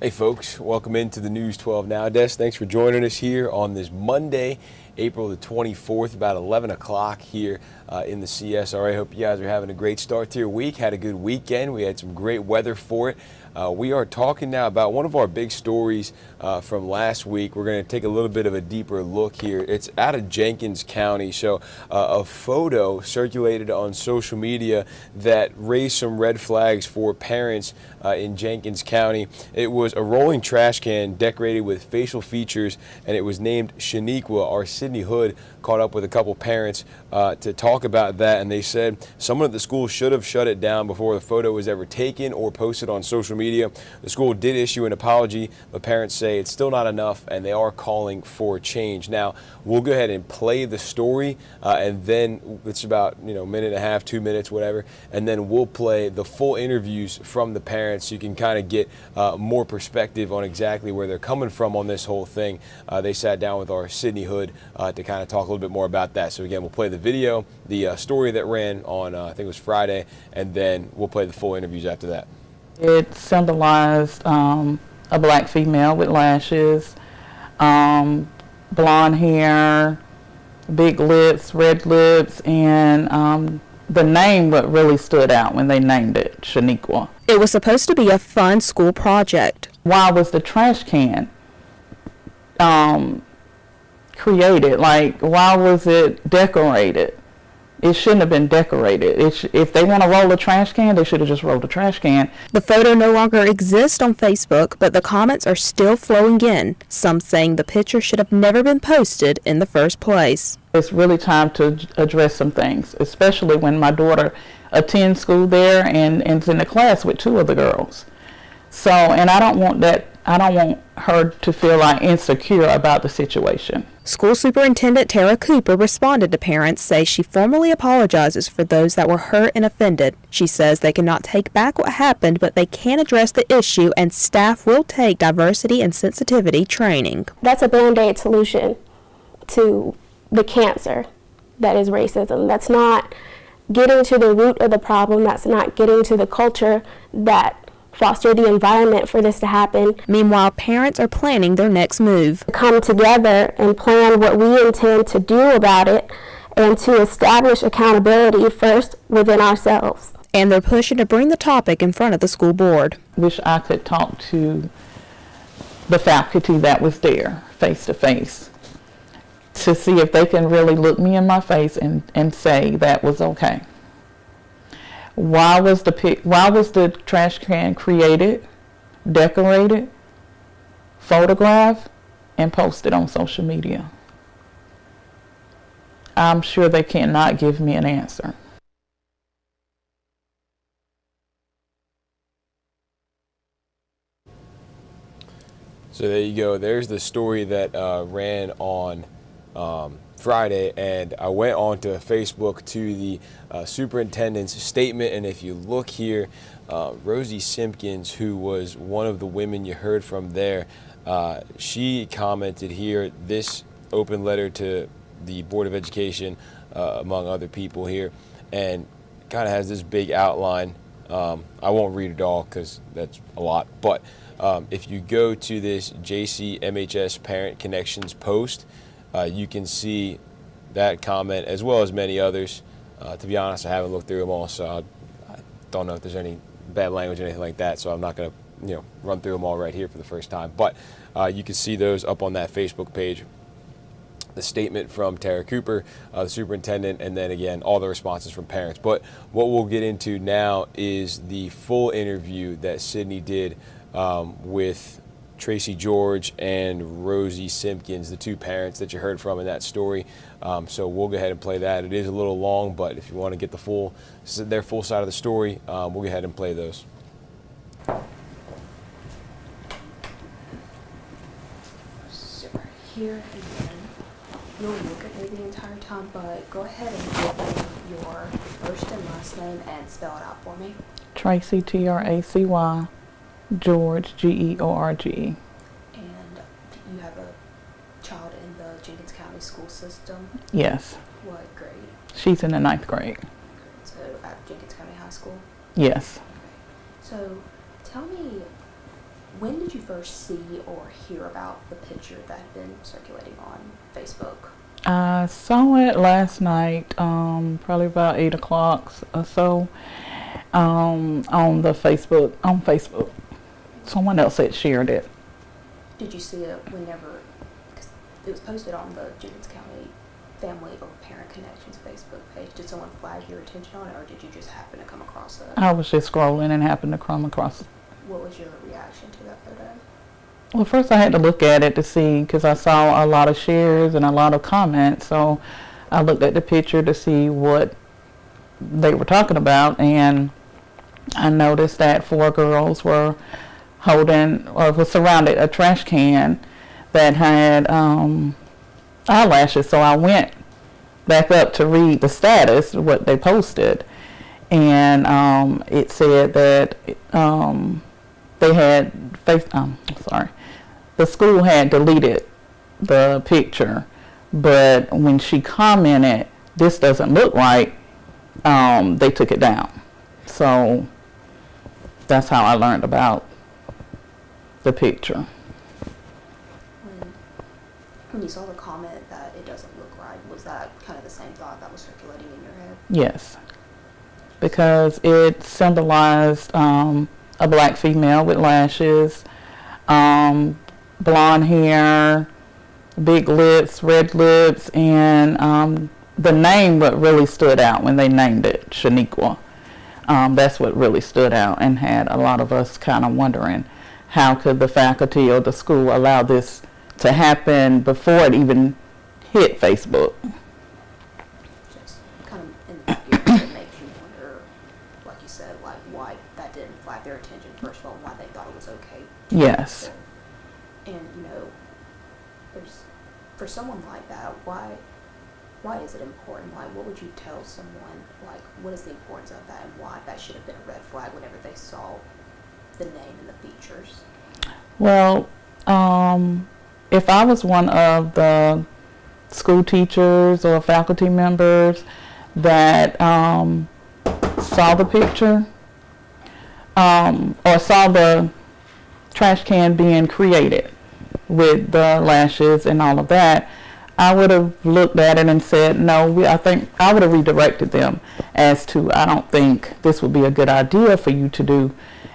Hey folks, welcome into the News 12 Now desk. Thanks for joining us here on this Monday, April the 24th, about 11 o'clock here in the CSRA. Hope you guys are having a great start to your week. Had a good weekend. We had some great weather for it. We are talking now about one of our big stories from last week. We're going to take a little bit of a deeper look here. It's out of Jenkins County. So a photo circulated on social media that raised some red flags for parents in Jenkins County. It was a rolling trash can decorated with facial features, and it was named Shaniqua. Our Sydney Hood caught up with a couple parents to talk about that, and they said someone at the school should have shut it down before the photo was ever taken or posted on social media. The school did issue an apology, but parents say it's still not enough, and they are calling for change. Now, we'll go ahead and play the story, and then it's about minute and a half, 2 minutes, whatever, and then we'll play the full interviews from the parents so you can kind of get more perspective on exactly where they're coming from on this whole thing. They sat down with our Sydney Hood to kind of talk a little bit more about that. So again, we'll play the video, the story that ran on I think it was Friday, and then we'll play the full interviews after that. It symbolized a black female with lashes, blonde hair, big lips, red lips, and the name what really stood out when they named it, Shaniqua. It was supposed to be a fun school project. Why was the trash can created? Like, why was it decorated? It shouldn't have been decorated. If they want to roll a trash can, they should have just rolled a trash can. The photo no longer exists on Facebook, but the comments are still flowing in, some saying the picture should have never been posted in the first place. It's really time to address some things, especially when my daughter attends school there and is in the class with two of the girls. So, and I don't want her to feel like insecure about the situation. School Superintendent Tara Cooper responded to parents, say she formally apologizes for those that were hurt and offended. She says they cannot take back what happened, but they can address the issue, and staff will take diversity and sensitivity training. That's a Band-Aid solution to the cancer that is racism. That's not getting to the root of the problem. That's not getting to the culture that foster the environment for this to happen. Meanwhile, parents are planning their next move. Come together and plan what we intend to do about it and to establish accountability first within ourselves. And they're pushing to bring the topic in front of the school board. Wish I could talk to the faculty that was there face to face to see if they can really look me in my face and say that was okay. Why was the trash can created, decorated, photographed, and posted on social media? I'm sure they cannot give me an answer. So there you go. There's the story that ran on Friday, and I went on to Facebook to the superintendent's statement, and if you look here, Rosie Simpkins, who was one of the women you heard from there, she commented here this open letter to the Board of Education, among other people here, and kind of has this big outline. I won't read it all because that's a lot, but if you go to this JCMHS Parent Connections post, you can see that comment as well as many others. To be honest, I haven't looked through them all, so I don't know if there's any bad language or anything like that, so I'm not going to run through them all right here for the first time. But you can see those up on that Facebook page. The statement from Tara Cooper, the superintendent, and then again, all the responses from parents. But what we'll get into now is the full interview that Sydney did with Tracy George and Rosie Simpkins, the two parents that you heard from in that story. So we'll go ahead and play that. It is a little long, but if you want to get their full side of the story, we'll go ahead and play those. So here again, you'll look at me the entire time, but go ahead and give me your first and last name and spell it out for me. Tracy, Tracy, George, George. And you have a child in the Jenkins County school system? Yes. What grade? She's in the 9th grade. So at Jenkins County High School? Yes. Okay. So tell me When did you first see or hear about the picture that had been circulating on Facebook? I saw it last night, probably about 8 o'clock or so, on the Facebook. On Facebook, someone else had shared it. Did you see it whenever, because it was posted on the Jenkins County Family or Parent Connections Facebook page? Did someone flag your attention on it, or did you just happen to come across it? I was just scrolling and happened to come across it. What was your reaction to that photo? Well, first I had to look at it to see, because I saw a lot of shares and a lot of comments, so I looked at the picture to see what they were talking about, and I noticed that 4 girls were holding or was surrounded a trash can that had eyelashes. So I went back up to read the status, what they posted, and it said that they had the school had deleted the picture, but when she commented, "This doesn't look right," they took it down. So that's how I learned about the picture. When you saw the comment that it doesn't look right, was that kind of the same thought that was circulating in your head? Yes, because it symbolized a black female with lashes, blonde hair, big lips, red lips, and the name what really stood out when they named it, Shaniqua. That's what really stood out and had a lot of us kind of wondering, how could the faculty or the school allow this to happen before it even hit Facebook? Just kind of in the back of your head, it makes you wonder, like you said, like why that didn't flag their attention first of all, why they thought it was okay. Yes. And there's, for someone like that, why is it important? Like, what would you tell someone? Like, what is the importance of that, and why that should have been a red flag whenever they saw the name and the features? Well, if I was one of the school teachers or faculty members that saw the picture or saw the trash can being created with the lashes and all of that, I would have looked at it and said, no, I think I would have redirected them as to, I don't think this would be a good idea for you to do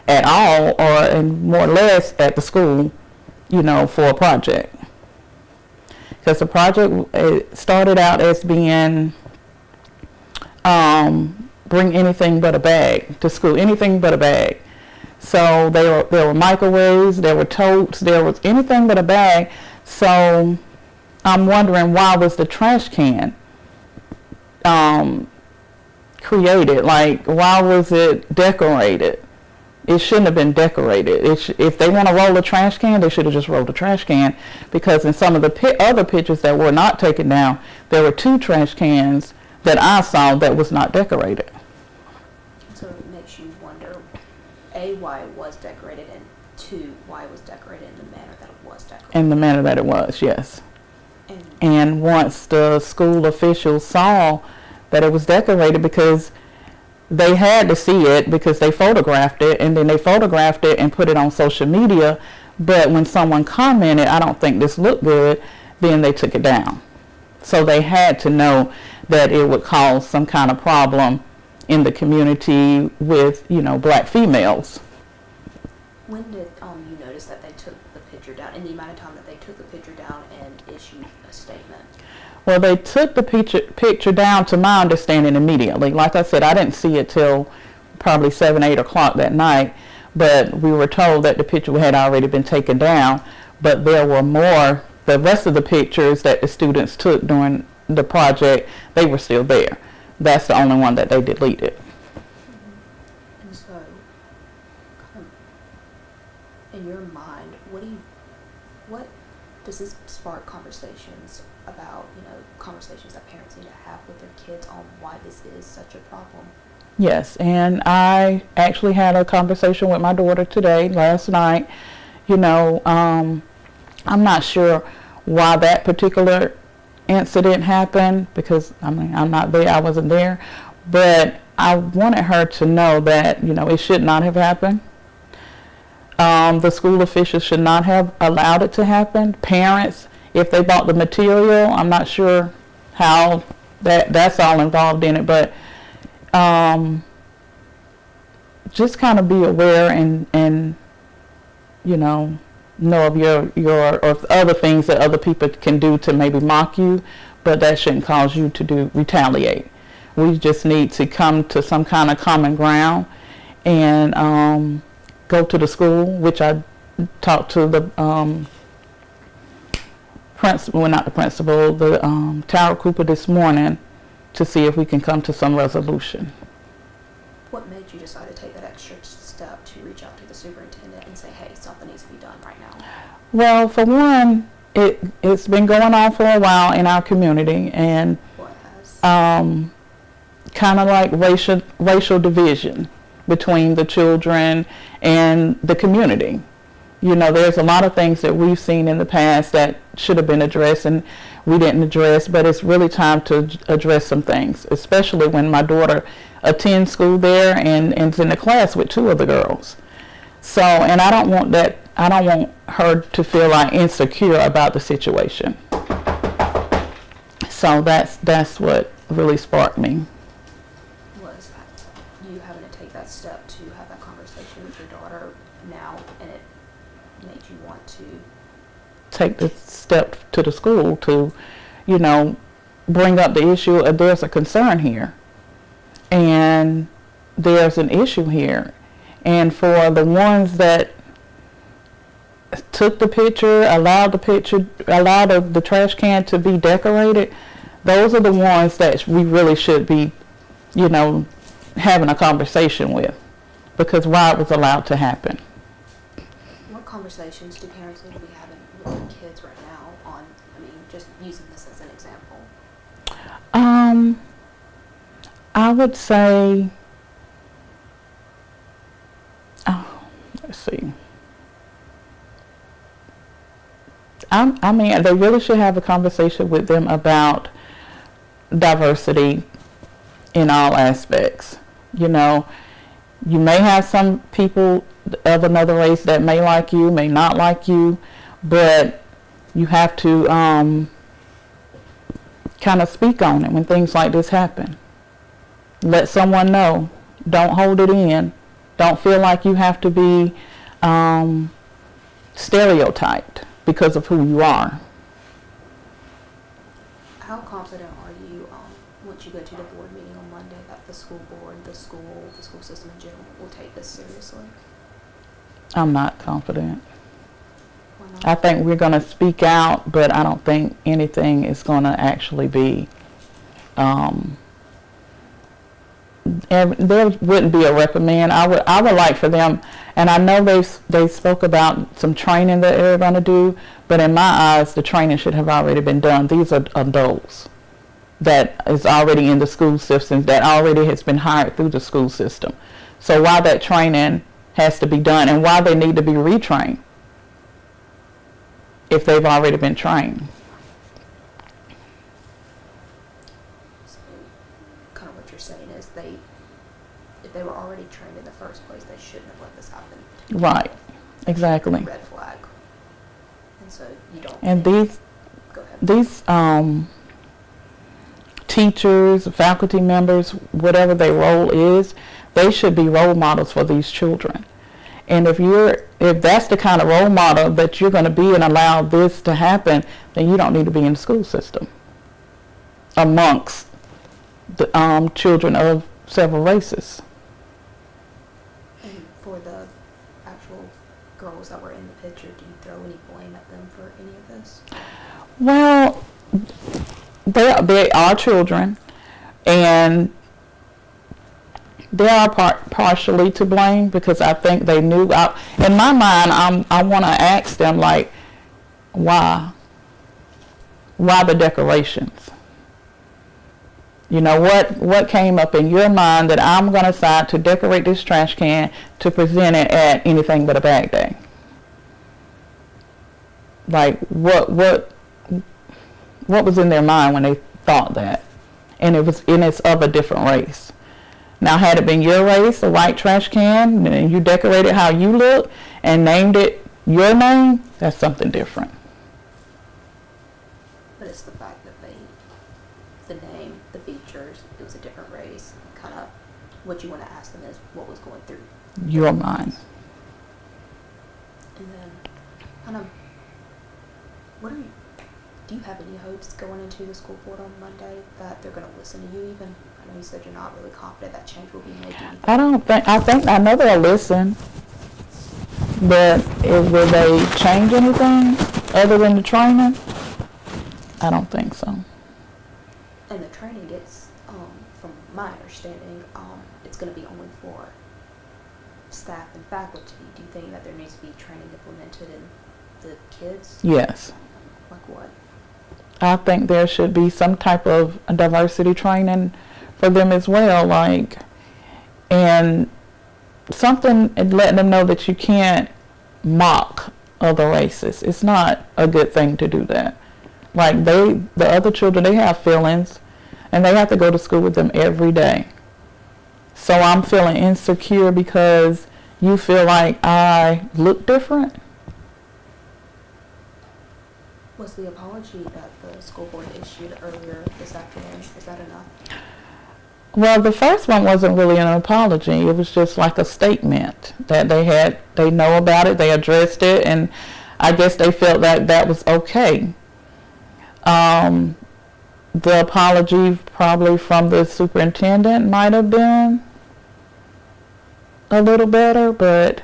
at all, or and more or less at the school, for a project. Because the project started out as being bring anything but a bag to school, anything but a bag. So there were microwaves, there were totes, there was anything but a bag. So I'm wondering, why was the trash can created? Like, why was it decorated? It shouldn't have been decorated. If they want to roll a trash can, they should have just rolled a trash can, because in some of the other pictures that were not taken down, there were 2 trash cans that I saw that was not decorated. So it makes you wonder, A, why it was decorated, and 2, why it was decorated in the manner that it was decorated. In the manner that it was, yes. And once the school officials saw that it was decorated, because they had to see it because they photographed it, and then they photographed it and put it on social media, but when someone commented, "I don't think this looked good," then they took it down. So they had to know that it would cause some kind of problem in the community with, black females. When did you notice that they took the picture down, in the amount of time that they took the picture down and issued a statement? Well, they took the picture down, to my understanding, immediately. Like I said, I didn't see it till probably 7, 8 o'clock that night, but we were told that the picture had already been taken down, but there were more. The rest of the pictures that the students took during the project, they were still there. That's the only one that they deleted. And so, kind of, in your mind, what does this spark conversations about, conversations that parents need to have with their kids on why this is such a problem? Yes, and I actually had a conversation with my daughter last night. I'm not sure why that particular incident happened, because I'm not there, I wasn't there, but I wanted her to know that it should not have happened. The school officials should not have allowed it to happen. Parents, if they bought the material, I'm not sure how that's all involved in it, but just kind of be aware and know of your or other things that other people can do to maybe mock you, but that shouldn't cause you to retaliate. We just need to come to some kind of common ground and go to the school, which I talked to the principal, well, not the principal, the Tara Cooper this morning to see if we can come to some resolution. What made you decide to take that extra step to reach out to the superintendent and say, hey, something needs to be done right now? Well, for one, it's been going on for a while in our community, and What has? kind of like racial division between the children and the community. There's a lot of things that we've seen in the past that should have been addressed and we didn't address, but it's really time to address some things, especially when my daughter attends school there and is in the class with two of the girls. So, and I don't want her to feel like insecure about the situation. So that's what really sparked me. Was you having to take that step to have that conversation with your daughter now, and it made you want to Take the step to the school to, bring up the issue of there's a concern here and there's an issue here. And for the ones that took the picture, allowed the trash can to be decorated, those are the ones that we really should be, having a conversation with, because why it was allowed to happen. What conversations do parents need to be having with their kids right now on, just using this as an example? I would say, let's see. They really should have a conversation with them about diversity in all aspects. You may have some people of another race that may like you, may not like you, but you have to kind of speak on it when things like this happen. Let someone know. Don't hold it in. Don't feel like you have to be stereotyped because of who you are. How confident are you once you go to the board meeting on Monday that the school board, the school system in general will take this seriously? I'm not confident. Why not? I think we're going to speak out, but I don't think anything is going to actually be, and there wouldn't be a reprimand. I would like for them, and I know they spoke about some training that they're going to do, but in my eyes, the training should have already been done. These are adults that is already in the school system, that already has been hired through the school system. So why that training has to be done, and why they need to be retrained if they've already been trained. So, kind of what you're saying is if they were already trained in the first place, they shouldn't have let this happen. Right, exactly. Red flag. And so you don't. And go ahead. these teachers, faculty members, whatever their role is, they should be role models for these children. And if that's the kind of role model that you're going to be and allow this to happen, then you don't need to be in the school system amongst the children of several races. And for the actual girls that were in the picture, do you throw any blame at them for any of this? Well, they are children, and they are partially to blame, because I think they knew. In my mind, I want to ask them, like, why the decorations? What came up in your mind that I'm going to decide to decorate this trash can to present it at Anything But a Bag Day? Like, what was in their mind when they thought that? And it's of a different race. Now, had it been your race, a white trash can, and you decorate it how you look, and named it your name, that's something different. But it's the fact that the name, the features, it was a different race. Kind of what you want to ask them is what was going through Your mind. And then, kind of, do you have any hopes going into the school board on Monday that they're going to listen to you even? I know you said you're not really confident that change will be made. I know they'll listen, but will they change anything other than the training? I don't think so. And the training gets, from my understanding, it's going to be only for staff and faculty. Do you think that there needs to be training implemented in the kids? Yes. Like what? I think there should be some type of diversity training for them as well, and something and letting them know that you can't mock other races. It's not a good thing to do that. Like the other children, they have feelings, and they have to go to school with them every day. So I'm feeling insecure because you feel like I look different. Was the apology that the school board issued earlier this afternoon, is that enough? Well, the first one wasn't really an apology. It was just like a statement that they know about it, they addressed it, and I guess they felt that that was okay. The apology probably from the superintendent might have been a little better, but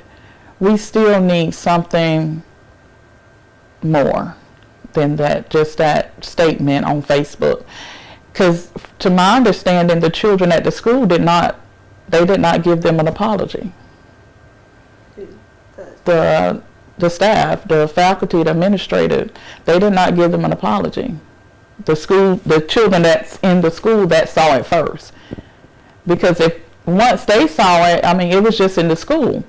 we still need something more than that, just that statement on Facebook. Because to my understanding, the children at the school did not give them an apology. Who? The staff, the faculty, the administrator, they did not give them an apology. The children that's in the school that saw it first. Because once they saw it, I mean, it was just in the school.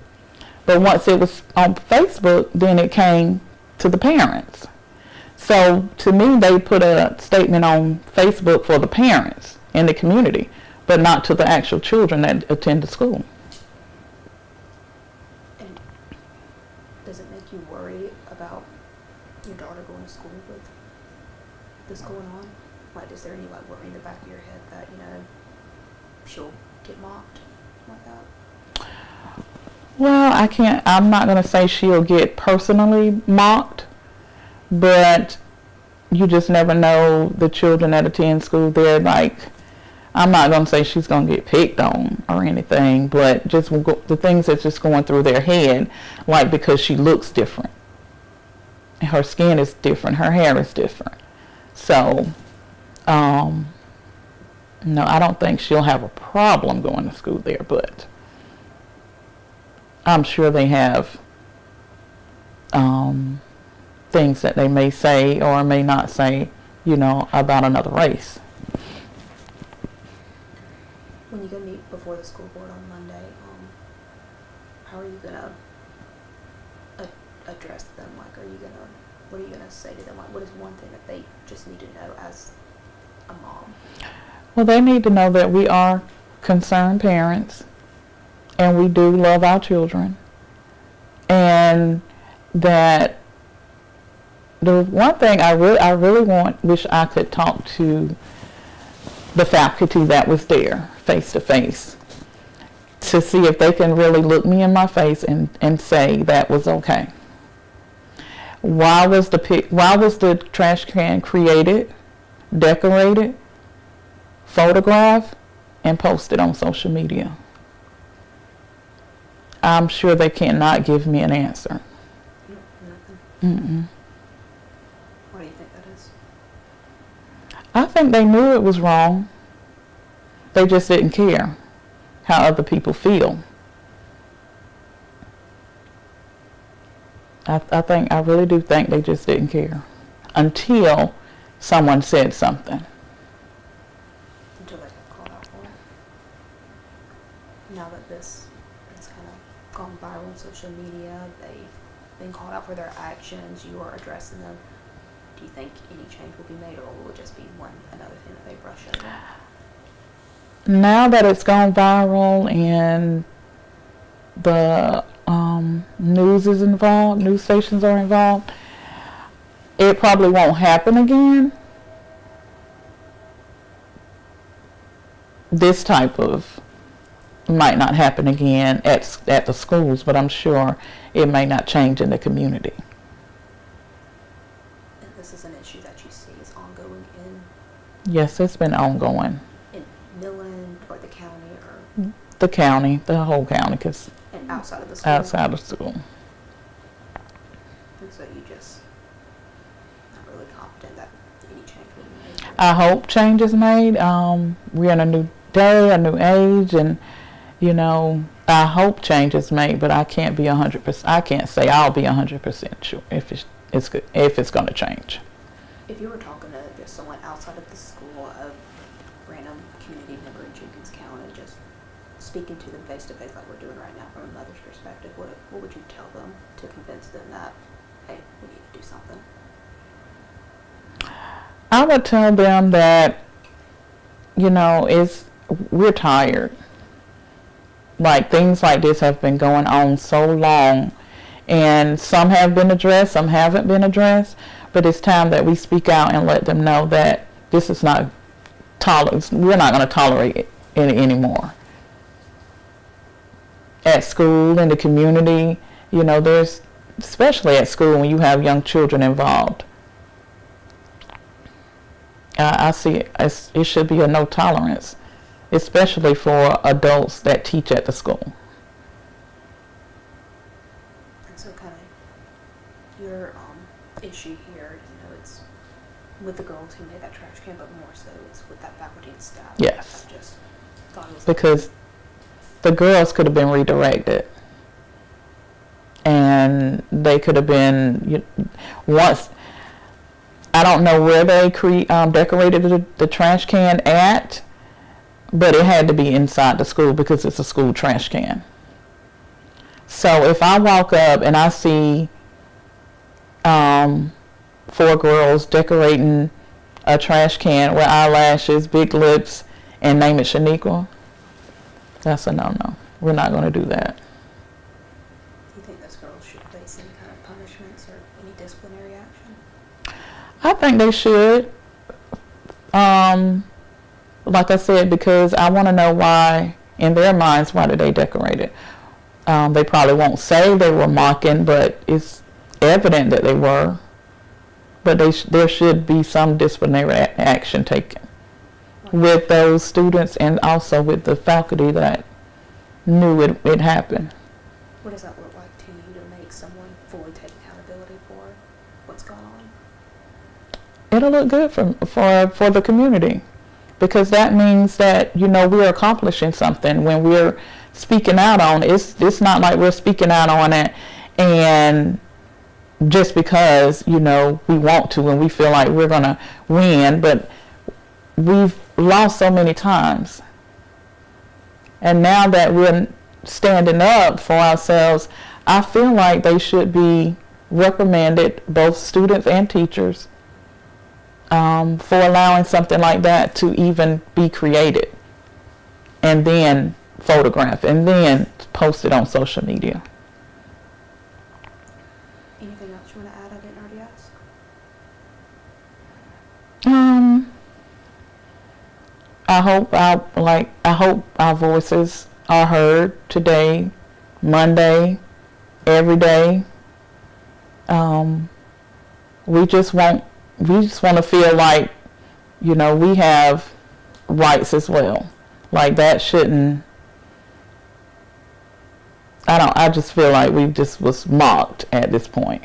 But once it was on Facebook, then it came to the parents. So to me, they put a statement on Facebook for the parents in the community, but not to the actual children that attend the school. And does it make you worry about your daughter going to school with this going on? Like, is there any worry in the back of your head that, she'll get mocked like that? Well, I'm not going to say she'll get personally mocked, but you just never know the children that attend school. They're I'm not going to say she's going to get picked on or anything, but just the things that's just going through their head, because she looks different. And her skin is different, her hair is different. So, no, I don't think she'll have a problem going to school there, but I'm sure they have things that they may say or may not say, about another race. When you go meet before the school board on Monday, how are you gonna address them? What are you gonna say to them? What is one thing that they just need to know as a mom? Well, they need to know that we are concerned parents, and we do love our children, and that the one thing I really wish I could talk to the faculty that was there face to face to see if they can really look me in my face and say that was okay. Why was the trash can created, decorated, photographed, and posted on social media? I'm sure they cannot give me an answer. Nothing. What do you think that is? I think they knew it was wrong. They just didn't care how other people feel. I really do think they just didn't care until someone said something. Until they got called out for it. Now that this has kind of gone viral on social media, they've been called out for their actions, you are addressing them. Do you think any change will be made, or will it just be another thing that they brush over? Now that it's gone viral and the news is involved, news stations are involved, it probably won't happen again. This type of might not happen again at the schools, but I'm sure it may not change in the community. And this is an issue that you see is ongoing Yes, it's been ongoing. in Millen or the county or The county, the whole county, because and outside of the school. outside of school. And so you just not really confident that any change will be made. I hope change is made. We're in a new day, a new age, and I hope change is made, but I can't be 100%. I can't say I'll be 100% sure if it's going to change. If you were talking to just someone outside of the school, a random community member in Jenkins County, just speaking to them face to face like we're doing right now from a mother's perspective, what would you tell them to convince them that, hey, we need to do something? I would tell them that, we're tired. Like, things like this have been going on so long, and some have been addressed, some haven't been addressed, but it's time that we speak out and let them know that this is not we're not going to tolerate it anymore. At school, in the community, there's, especially at school when you have young children involved, I see it should be a no tolerance, especially for adults that teach at the school. And so kind of your issue here, it's with the girls who made that trash can, but more so it's with that faculty and staff. Yes. I just thought it was Because the girls could have been redirected, and they could have been once. I don't know where they decorated the trash can at, but it had to be inside the school because it's a school trash can. So if I walk up and I see 4 girls decorating a trash can with eyelashes, big lips, and name it Shaniqua, that's a no-no. We're not going to do that. Do you think those girls should face any kind of punishments or any disciplinary action? I think they should. Like I said, because I want to know why, in their minds, why did they decorate it? They probably won't say they were mocking, but it's evident that they were. But there should be some disciplinary action taken with those students and also with the faculty that knew it happened. What does that look like to you to make someone fully take accountability for what's going on? It'll look good for the community, because that means that we're accomplishing something when we're speaking out on it. It's not like we're speaking out on it and just because we want to and we feel like we're gonna win, but we've lost so many times, and now that we're standing up for ourselves, I feel like they should be reprimanded, both students and teachers, for allowing something like that to even be created and then photographed and then posted on social media. Anything else you want to add I didn't already ask? I hope our voices are heard today, Monday, every day. We just want to feel like, we have rights as well. Like, that shouldn't, I just feel like we just was mocked at this point.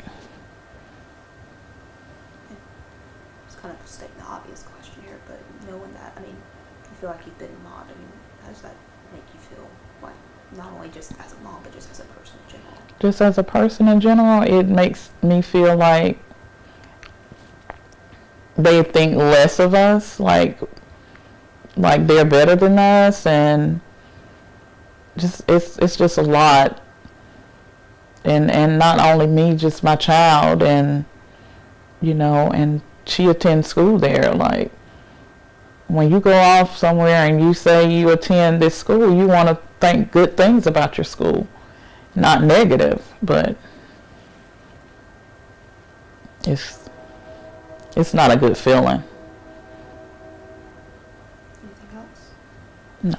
It's kind of stating the obvious question here, but knowing that, you feel like you've been mocked, how does that make you feel? Like, not only just as a mom, but just as a person in general? Just as a person in general, it makes me feel like they think less of us, like they're better than us, and it's just a lot. And not only me, just my child, and and she attends school there. Like, when you go off somewhere and you say you attend this school, you want to think good things about your school. not negative, but it's not a good feeling. Anything else? No.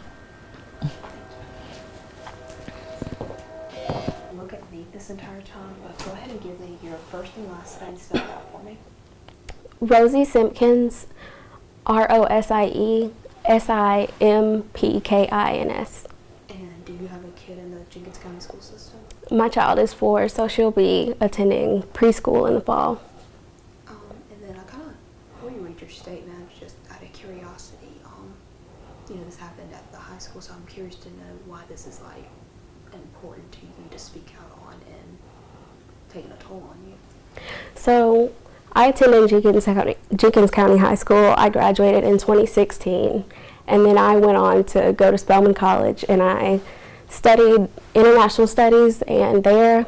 Look at me this entire time, but go ahead and give me your first and last name spelled out for me. Rosie Simpkins, ROSIE SIMPKINS. And do you have a kid in the Jenkins County school system? My child is 4, so she'll be attending preschool in the fall. And then before you read your statement, just out of curiosity, this happened at the high school, so I'm curious to know why this is important to you to speak out on and taking a toll on you. So I attended Jenkins County High School. I graduated in 2016, and then I went on to go to Spelman College, and I studied international studies, and there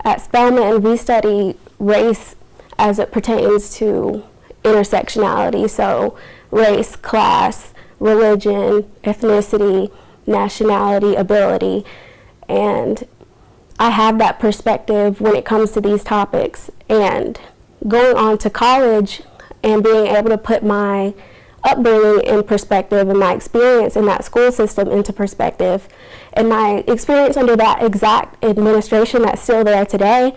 at Spelman we study race as it pertains to intersectionality, so race, class, religion, ethnicity, nationality, ability, and I have that perspective when it comes to these topics. And going on to college and being able to put my upbringing in perspective and my experience in that school system into perspective and my experience under that exact administration that's still there today,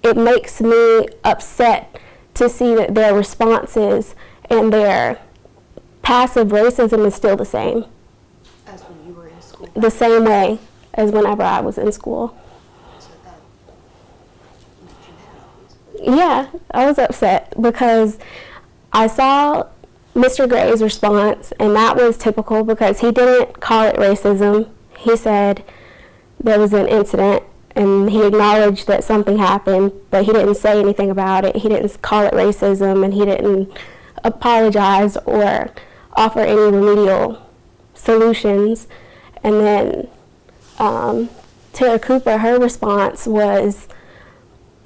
it makes me upset to see that their responses and their passive racism is still the same. As when you were in school? The same way as whenever I was in school. So that makes you mad, obviously. Yeah, I was upset because I saw Mr. Gray's response, and that was typical because he didn't call it racism. He said there was an incident and he acknowledged that something happened, but he didn't say anything about it. He didn't call it racism, and he didn't apologize or offer any remedial solutions. And then Tara Cooper, her response was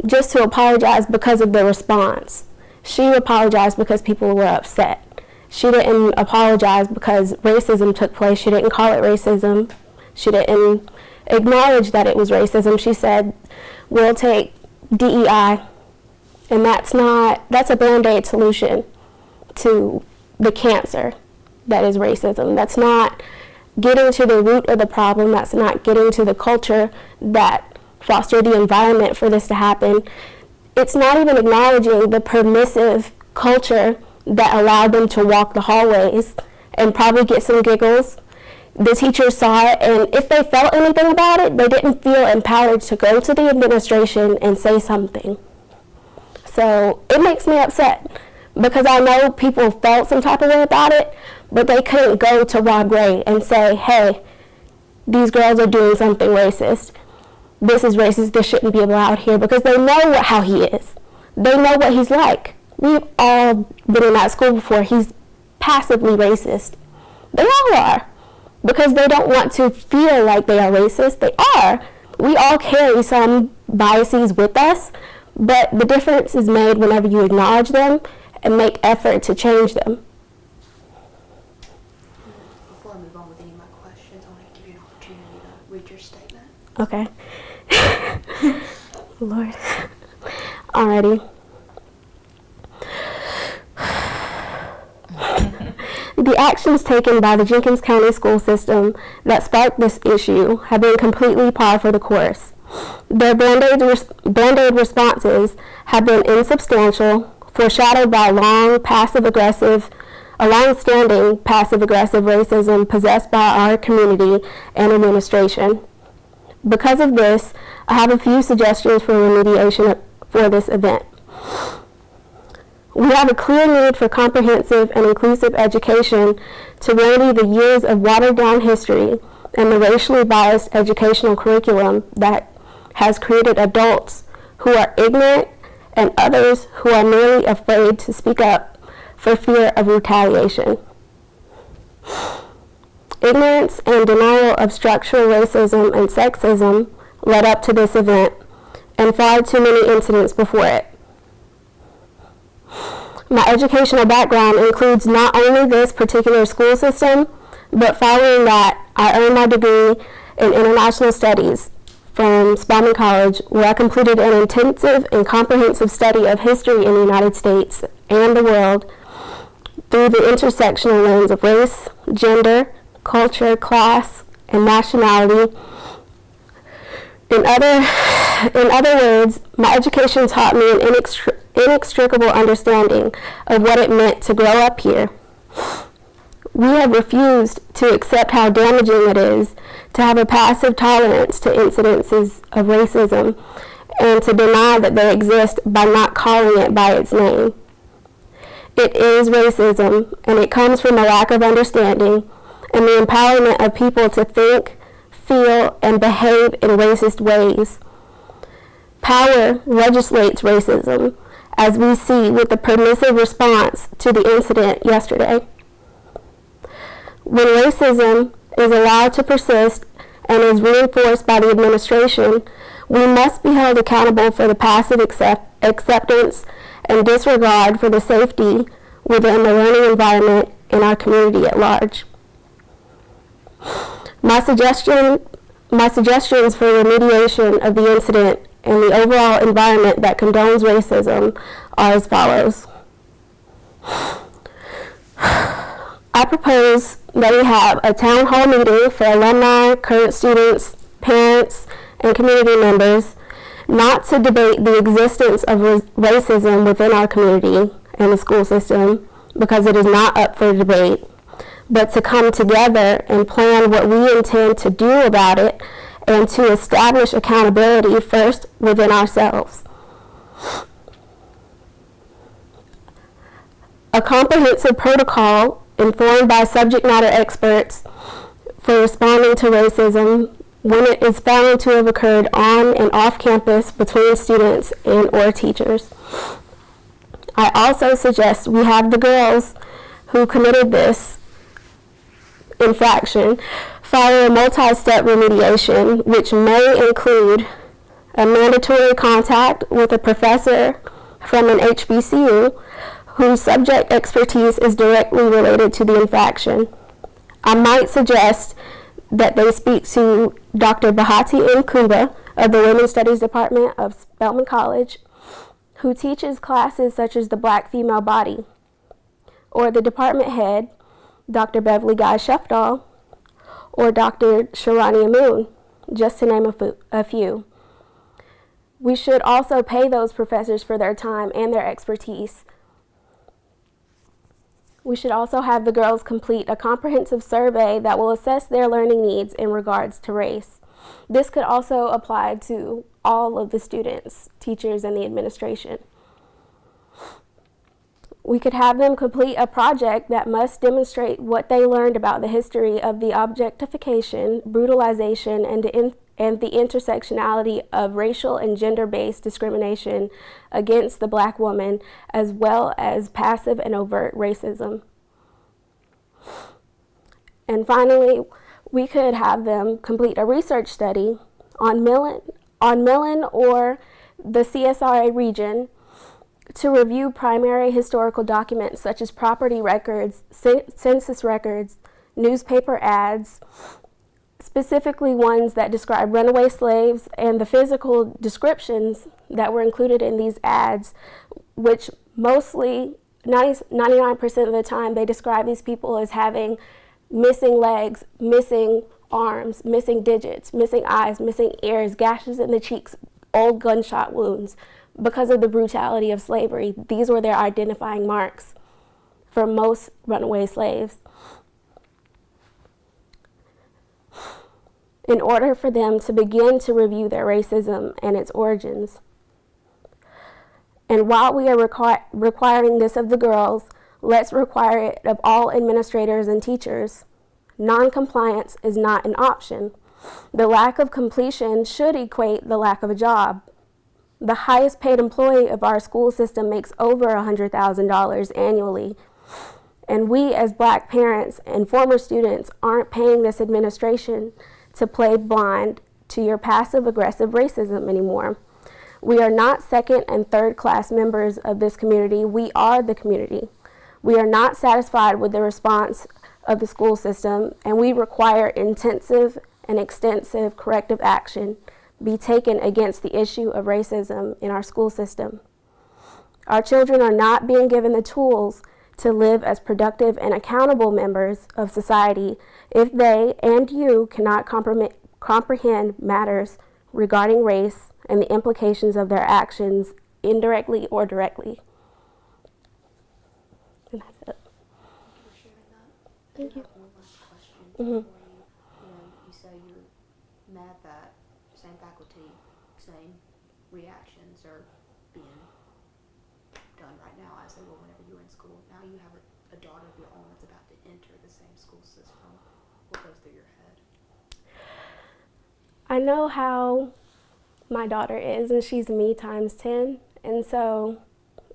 just to apologize because of the response. She apologized because people were upset. She didn't apologize because racism took place. She didn't call it racism. She didn't acknowledge that it was racism. She said, we'll take DEI, and that's a Band-Aid solution to the cancer that is racism. That's not getting to the root of the problem. That's not getting to the culture that fostered the environment for this to happen. It's not even acknowledging the permissive culture that allowed them to walk the hallways and probably get some giggles. The teachers saw it, and if they felt anything about it, they didn't feel empowered to go to the administration and say something. So it makes me upset because I know people felt some type of way about it, but they couldn't go to Rob Gray and say, hey, these girls are doing something racist. This is racist, this shouldn't be allowed here, because they know how he is. They know what he's like. We've all been in that school before. He's passively racist. They all are, because they don't want to feel like they are racist. They are. We all carry some biases with us, but the difference is made whenever you acknowledge them and make effort to change them. Before I move on with any of my questions, I want to give you an opportunity to read your statement. Okay. Lord. Alrighty. The actions taken by the Jenkins County school system that sparked this issue have been completely par for the course. Their Band-Aid responses have been insubstantial, foreshadowed by long-standing passive-aggressive racism possessed by our community and administration. Because of this, I have a few suggestions for remediation for this event. We have a clear need for comprehensive and inclusive education to remedy the years of watered-down history and the racially biased educational curriculum that has created adults who are ignorant and others who are merely afraid to speak up for fear of retaliation. Ignorance and denial of structural racism and sexism led up to this event, and far too many incidents before it. My educational background includes not only this particular school system, but following that, I earned my degree in international studies from Spelman College, where I completed an intensive and comprehensive study of history in the United States and the world through the intersectional lens of race, gender, culture, class, and nationality. In other words, my education taught me an inextricable understanding of what it meant to grow up here. We have refused to accept how damaging it is to have a passive tolerance to incidences of racism and to deny that they exist by not calling it by its name. It is racism, and it comes from a lack of understanding and the empowerment of people to think, feel, and behave in racist ways. Power legislates racism, as we see with the permissive response to the incident yesterday. When racism is allowed to persist and is reinforced by the administration, we must be held accountable for the passive acceptance and disregard for the safety within the learning environment in our community at large. My suggestions for remediation of the incident and the overall environment that condones racism are as follows. I propose that we have a town hall meeting for alumni, current students, parents, and community members, not to debate the existence of racism within our community and the school system, because it is not up for debate, but to come together and plan what we intend to do about it and to establish accountability first within ourselves. A comprehensive protocol informed by subject matter experts for responding to racism when it is found to have occurred on and off campus between students and or teachers. I also suggest we have the girls who committed this infraction follow a multi-step remediation, which may include a mandatory contact with a professor from an HBCU whose subject expertise is directly related to the infraction. I might suggest that they speak to Dr. Bahati M. Kuba of the Women's Studies Department of Spelman College, who teaches classes such as the Black Female Body, or the department head, Dr. Beverly Guy Shefdahl, or Dr. Sharania Moon, just to name a few. We should also pay those professors for their time and their expertise. We should also have the girls complete a comprehensive survey that will assess their learning needs in regards to race. This could also apply to all of the students, teachers, and the administration. We could have them complete a project that must demonstrate what they learned about the history of the objectification, brutalization, and the intersectionality of racial and gender-based discrimination against the Black woman, as well as passive and overt racism. And finally, we could have them complete a research study on Millen or the CSRA region to review primary historical documents such as property records, census records, newspaper ads, specifically ones that describe runaway slaves, and the physical descriptions that were included in these ads, which mostly 99% of the time they describe these people as having missing legs, missing arms, missing digits, missing eyes, missing ears, gashes in the cheeks, old gunshot wounds. Because of the brutality of slavery, these were their identifying marks for most runaway slaves. In order for them to begin to review their racism and its origins. And while we are requiring this of the girls, let's require it of all administrators and teachers. Non-compliance is not an option. The lack of completion should equate the lack of a job. The highest paid employee of our school system makes over $100,000 annually. And we as Black parents and former students aren't paying this administration to play blind to your passive-aggressive racism anymore. We are not second and third class members of this community. We are the community. We are not satisfied with the response of the school system, and we require intensive and extensive corrective action be taken against the issue of racism in our school system. Our children are not being given the tools to live as productive and accountable members of society if they and you cannot comprehend matters regarding race and the implications of their actions indirectly or directly. And that's it. Thank you. One last question for you. You say you're mad that same faculty, same reactions are being done right now as they were whenever you were in school. Now you have a daughter of your own that's about to enter the same school system. What goes through your head? I know how my daughter is, and she's me times 10. And so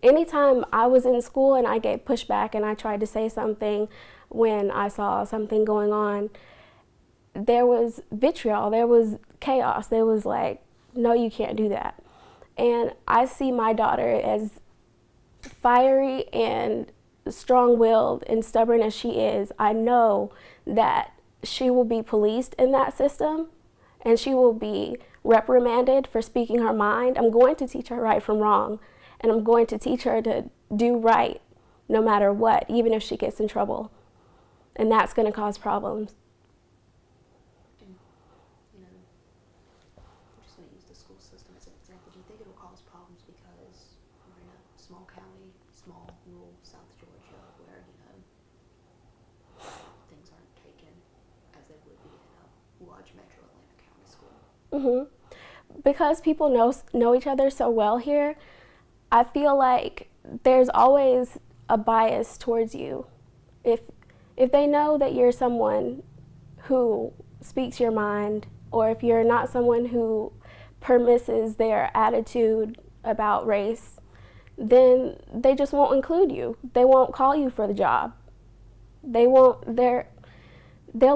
anytime I was in school and I gave pushback and I tried to say something when I saw something going on, there was vitriol, there was chaos, there was like, no, you can't do that. And I see my daughter as fiery and strong-willed and stubborn as she is. I know that she will be policed in that system and she will be reprimanded for speaking her mind. I'm going to teach her right from wrong, and I'm going to teach her to do right no matter what, even if she gets in trouble. And that's going to cause problems. And, I'm just going to use the school system as an example. Do you think it'll cause problems because we're in a small county, small rural South Georgia, where, things aren't taken as they would be in a large metro Atlanta County school? Because people know each other so well here, I feel like there's always a bias towards you. If they know that you're someone who speaks your mind, or if you're not someone who permisses their attitude about race, then they just won't include you. They won't call you for the job. They'll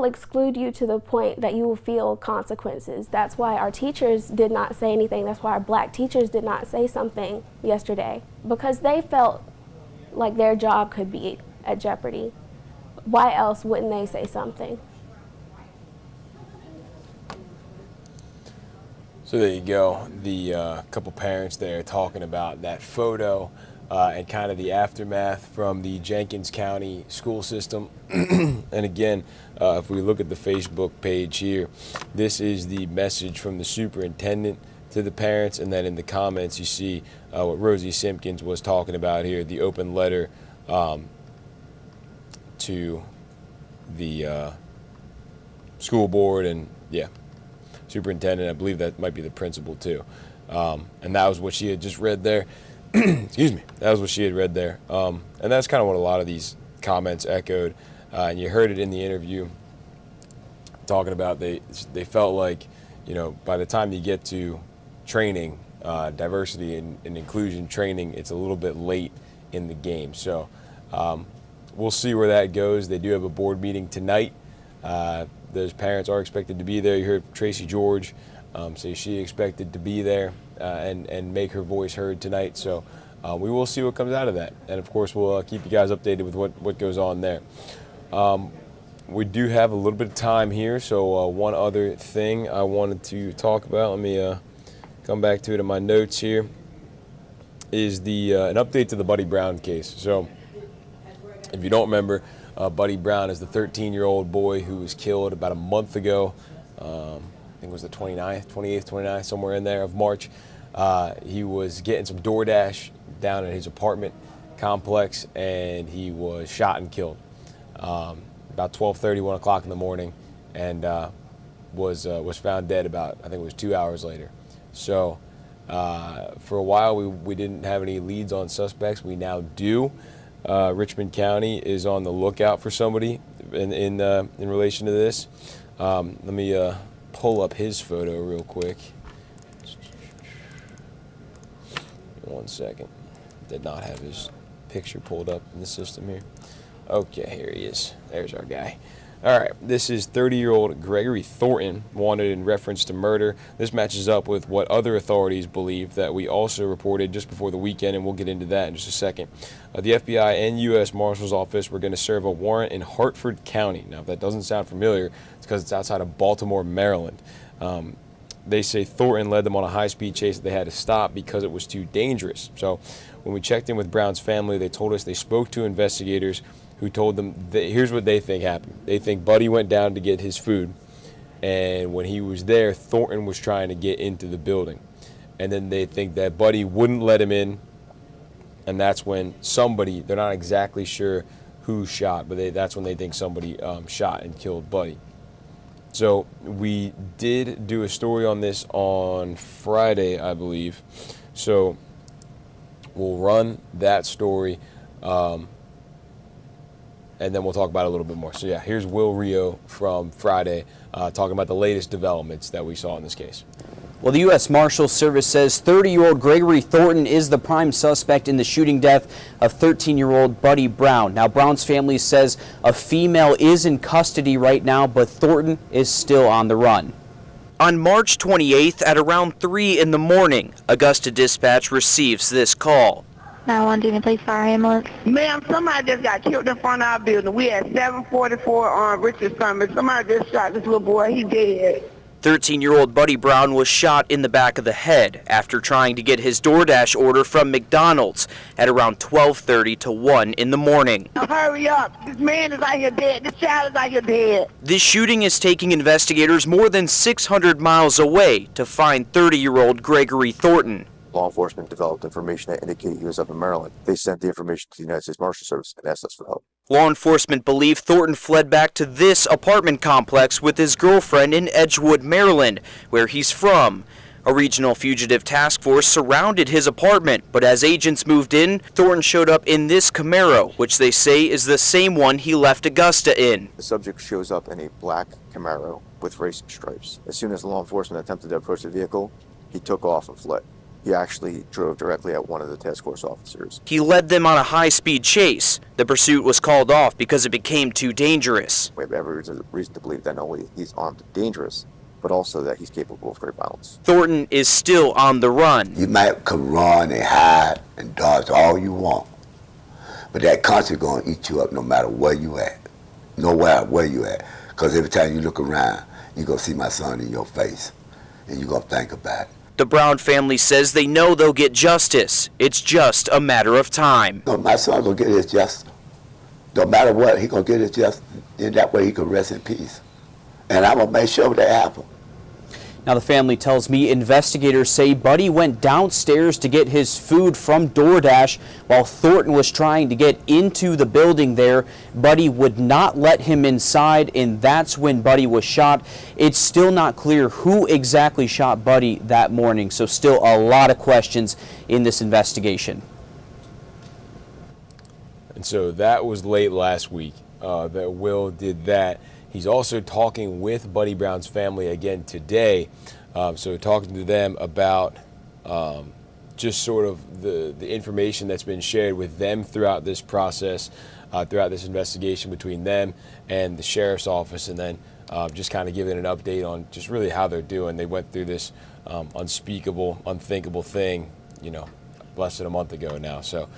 exclude you to the point that you will feel consequences. That's why our teachers did not say anything. That's why our black teachers did not say something yesterday, because they felt like their job could be at jeopardy. Why else wouldn't they say something? So there you go. The couple parents there talking about that photo and kind of the aftermath from the Jenkins County school system. And again, if we look at the Facebook page here, this is the message from the superintendent to the parents, and then in the comments you see what Rosie Simpkins was talking about here, the open letter to the school board and superintendent. I believe that might be the principal too, and that was what she had just read there. Excuse me, that was what she had read there, and that's kind of what a lot of these comments echoed, and you heard it in the interview talking about they felt like, by the time you get to training, diversity and inclusion training, it's a little bit late in the game. So we'll see where that goes. They do have a board meeting tonight. Those parents are expected to be there. You heard Tracy George say she expected to be there and make her voice heard tonight. So we will see what comes out of that. And of course, we'll keep you guys updated with what goes on there. We do have a little bit of time here. So one other thing I wanted to talk about, let me come back to it in my notes here, is an update to the Buddy Brown case. So if you don't remember, Buddy Brown is the 13-year-old boy who was killed about a month ago. I think it was the 28th, somewhere in there of March. He was getting some DoorDash down at his apartment complex, and he was shot and killed about 12:30, 1 o'clock in the morning, and was found dead about, I think it was 2 hours later. So for a while we didn't have any leads on suspects. We now do. Richmond County is on the lookout for somebody in relation to this. Let me pull up his photo real quick. 1 second. Did not have his picture pulled up in the system here. Okay, here he is. There's our guy. All right, this is 30-year-old Gregory Thornton, wanted in reference to murder. This matches up with what other authorities believe that we also reported just before the weekend, and we'll get into that in just a second. The FBI and U.S. Marshal's Office were going to serve a warrant in Hartford County. Now, if that doesn't sound familiar, it's because it's outside of Baltimore, Maryland. they say Thornton led them on a high-speed chase that they had to stop because it was too dangerous. So when we checked in with Brown's family, they told us they spoke to investigators who told them that here's what they think happened. They think Buddy went down to get his food, and when he was there, Thornton was trying to get into the building. And then they think that Buddy wouldn't let him in, and that's when somebody, they're not exactly sure who shot, but that's when they think somebody shot and killed Buddy. So we did do a story on this on Friday, I believe. So we'll run that story, and then we'll talk about it a little bit more. So yeah, here's Will Rio from Friday talking about the latest developments that we saw in this case. Well, the U.S. Marshals Service says 30-year-old Gregory Thornton is the prime suspect in the shooting death of 13-year-old Buddy Brown. Now, Brown's family says a female is in custody right now, but Thornton is still on the run. On March 28th at around 3 in the morning, Augusta Dispatch receives this call. 911, please fire ambulance. Ma'am, somebody just got killed in front of our building. We at 744 on Richard Summit. Somebody just shot this little boy. He dead. 13-year-old Buddy Brown was shot in the back of the head after trying to get his DoorDash order from McDonald's at around 12:30 to 1 in the morning. Hurry up. This man is out here dead. This child is out here dead. This shooting is taking investigators more than 600 miles away to find 30-year-old Gregory Thornton. Law enforcement developed information that indicated he was up in Maryland. They sent the information to the United States Marshals Service and asked us for help. Law enforcement believe Thornton fled back to this apartment complex with his girlfriend in Edgewood, Maryland, where he's from. A regional fugitive task force surrounded his apartment, but as agents moved in, Thornton showed up in this Camaro, which they say is the same one he left Augusta in. The subject shows up in a black Camaro with racing stripes. As soon as law enforcement attempted to approach the vehicle, he took off and fled. He actually drove directly at one of the task force officers. He led them on a high-speed chase. The pursuit was called off because it became too dangerous. We have every reason to believe that not only he's armed and dangerous, but also that he's capable of great violence. Thornton is still on the run. You might come run and hide and dodge all you want, but that country gonna eat you up no matter where you at, nowhere where you at. Because every time you look around, you're gonna see my son in your face, and you're gonna think about it. The Brown family says they know they'll get justice. It's just a matter of time. No, my son gonna get his justice. No matter what, he gonna get his justice. In that way, he can rest in peace. And I'm gonna make sure that happens. Now, the family tells me investigators say Buddy went downstairs to get his food from DoorDash while Thornton was trying to get into the building there. Buddy would not let him inside, and that's when Buddy was shot. It's still not clear who exactly shot Buddy that morning, so still a lot of questions in this investigation. And so that was late last week that Will did that. He's also talking with Buddy Brown's family again today. So talking to them about just sort of the information that's been shared with them throughout this process, throughout this investigation between them and the sheriff's office, and then just kind of giving an update on just really how they're doing. They went through this unspeakable, unthinkable thing, you know, less than a month ago now. So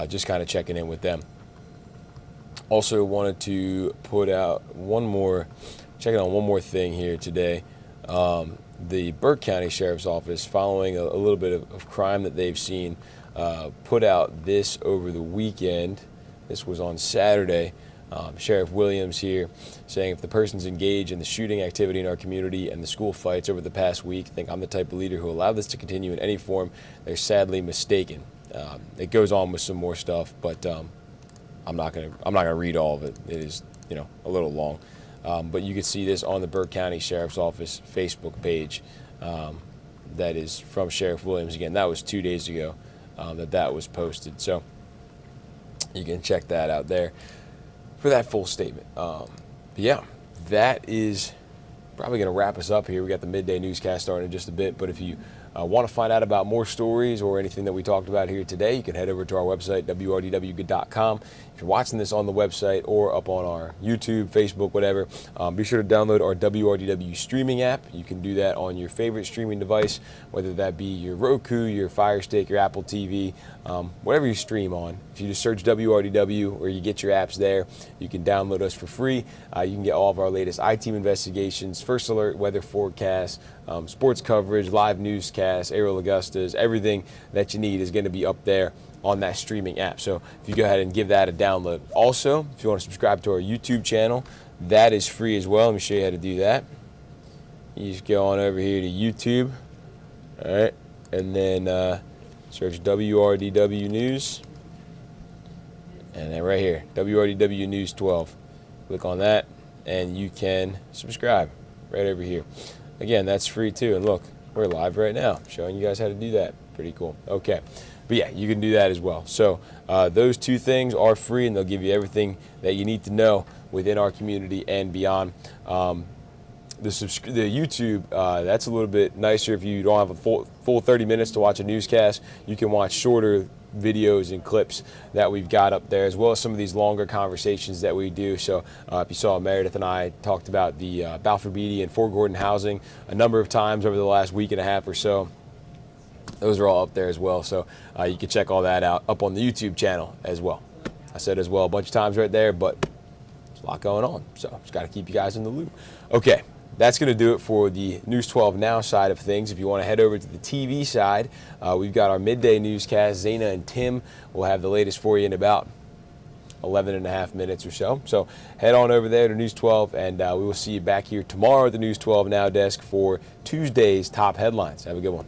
just kind of checking in with them. Also wanted to put out checking on one more thing here today. The Burke County Sheriff's Office, following a little bit of crime that they've seen, put out this over the weekend. This was on Saturday. Sheriff Williams here saying, if the person's engaged in the shooting activity in our community and the school fights over the past week think I'm the type of leader who allowed this to continue in any form, they're sadly mistaken. It goes on with some more stuff, but I'm not gonna read all of it. It is, you know, a little long, but you can see this on the Burke County Sheriff's Office Facebook page. That is from Sheriff Williams. Again, that was 2 days ago that was posted, so you can check that out there for that full statement. But yeah, that is probably gonna wrap us up here. We got the midday newscast starting in just a bit, but if you want to find out about more stories or anything that we talked about here today, you can head over to our website, WRDW.com. If you're watching this on the website or up on our YouTube, Facebook, whatever, be sure to download our WRDW streaming app. You can do that on your favorite streaming device, whether that be your Roku, your Fire Stick, your Apple TV, whatever you stream on. If you just search WRDW or you get your apps there, you can download us for free. You can get all of our latest I-Team investigations, First Alert, weather forecasts, sports coverage, live newscasts, aerial Augustas, everything that you need is going to be up there on that streaming app. So if you go ahead and give that a download. Also, if you want to subscribe to our YouTube channel, that is free as well. Let me show you how to do that. You just go on over here to YouTube, all right, and then search WRDW News, and then right here, WRDW News 12. Click on that, and you can subscribe right over here. Again, that's free too. And look, we're live right now, showing you guys how to do that. Pretty cool. Okay. But yeah, you can do that as well. So those two things are free, and they'll give you everything that you need to know within our community and beyond. The YouTube, that's a little bit nicer. If you don't have a full 30 minutes to watch a newscast, you can watch shorter videos and clips that we've got up there, as well as some of these longer conversations that we do. So if you saw, Meredith and I talked about the Balfour Beatty and Fort Gordon housing a number of times over the last week and a half or so. Those are all up there as well, so you can check all that out up on the YouTube channel as well. I said as well a bunch of times right there, but there's a lot going on, so just got to keep you guys in the loop. Okay, that's going to do it for the News 12 Now side of things. If you want to head over to the TV side, we've got our midday newscast. Zaina and Tim will have the latest for you in about 11 and a half minutes or so. So head on over there to News 12, and we will see you back here tomorrow at the News 12 Now desk for Tuesday's top headlines. Have a good one.